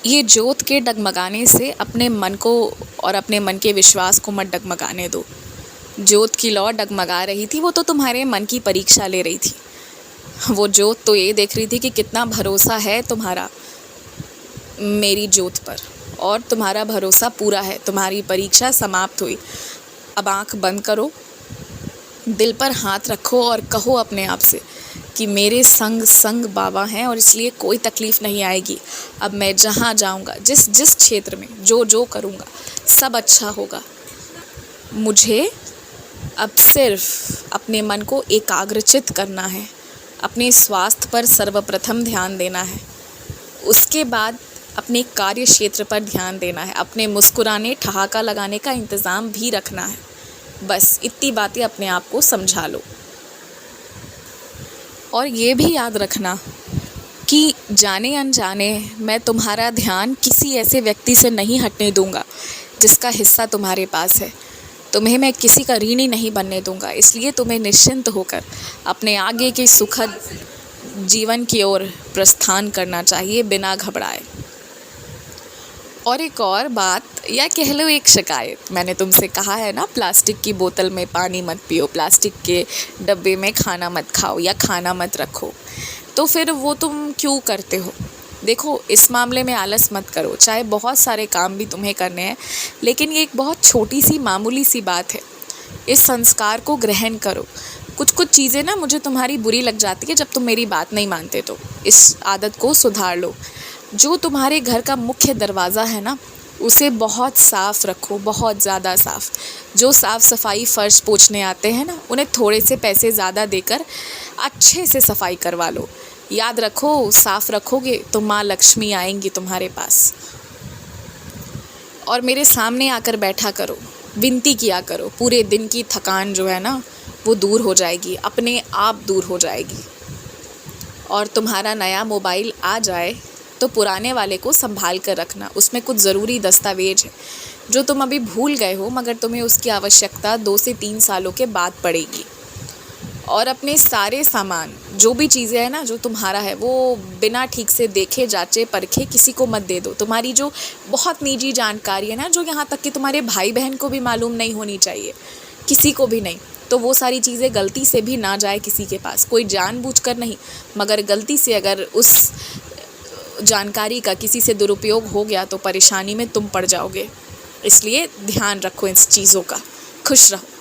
ये जोत के डगमगाने से अपने मन को और अपने मन के विश्वास को मत डगमगाने दो। जोत की लौ डगमगा रही थी, वो तो तुम्हारे मन की परीक्षा ले रही थी। वो जोत तो ये देख रही थी कि कितना भरोसा है तुम्हारा मेरी जोत पर, और तुम्हारा भरोसा पूरा है। तुम्हारी परीक्षा समाप्त हुई। अब आँख बंद करो, दिल पर हाथ रखो और कहो अपने आप से कि मेरे संग संग बाबा हैं और इसलिए कोई तकलीफ़ नहीं आएगी। अब मैं जहाँ जाऊँगा, जिस जिस क्षेत्र में जो जो करूँगा, सब अच्छा होगा। मुझे अब सिर्फ अपने मन को एकाग्रचित करना है, अपने स्वास्थ्य पर सर्वप्रथम ध्यान देना है, उसके बाद अपने कार्य क्षेत्र पर ध्यान देना है, अपने मुस्कुराने ठहाका लगाने का इंतज़ाम भी रखना है। बस इतनी बातें अपने आप को समझा लो। और ये भी याद रखना कि जाने अनजाने मैं तुम्हारा ध्यान किसी ऐसे व्यक्ति से नहीं हटने दूंगा जिसका हिस्सा तुम्हारे पास है। तुम्हें मैं किसी का ऋणी नहीं बनने दूंगा। इसलिए तुम्हें निश्चिंत होकर अपने आगे के सुखद जीवन की ओर प्रस्थान करना चाहिए बिना घबराए। और एक और बात, या कह लो एक शिकायत, मैंने तुमसे कहा है ना, प्लास्टिक की बोतल में पानी मत पियो, प्लास्टिक के डब्बे में खाना मत खाओ या खाना मत रखो, तो फिर वो तुम क्यों करते हो? देखो, इस मामले में आलस मत करो। चाहे बहुत सारे काम भी तुम्हें करने हैं, लेकिन ये एक बहुत छोटी सी मामूली सी बात है। इस संस्कार को ग्रहण करो। कुछ कुछ चीज़ें ना मुझे तुम्हारी बुरी लग जाती है जब तुम मेरी बात नहीं मानते, तो इस आदत को सुधार लो। जो तुम्हारे घर का मुख्य दरवाज़ा है ना, उसे बहुत साफ़ रखो, बहुत ज़्यादा साफ़। जो साफ़ सफाई फ़र्श पोंछने आते हैं ना, उन्हें थोड़े से पैसे ज़्यादा देकर अच्छे से सफाई करवा लो। याद रखो, साफ़ रखोगे तो माँ लक्ष्मी आएंगी तुम्हारे पास। और मेरे सामने आकर बैठा करो, विनती किया करो। पूरे दिन की थकान जो है ना, वो दूर हो जाएगी, अपने आप दूर हो जाएगी। और तुम्हारा नया मोबाइल आ जाए तो पुराने वाले को संभाल कर रखना। उसमें कुछ ज़रूरी दस्तावेज है जो तुम अभी भूल गए हो, मगर तुम्हें उसकी आवश्यकता 2 से 3 सालों के बाद पड़ेगी। और अपने सारे सामान, जो भी चीज़ें हैं ना जो तुम्हारा है, वो बिना ठीक से देखे जांचे परखे किसी को मत दे दो। तुम्हारी जो बहुत निजी जानकारी है ना, जो यहाँ तक कि तुम्हारे भाई बहन को भी मालूम नहीं होनी चाहिए, किसी को भी नहीं, तो वो सारी चीज़ें गलती से भी ना जाए किसी के पास। कोई जानबूझकर नहीं, मगर गलती से अगर उस जानकारी का किसी से दुरुपयोग हो गया तो परेशानी में तुम पड़ जाओगे। इसलिए ध्यान रखो इन चीज़ों का। खुश रहो।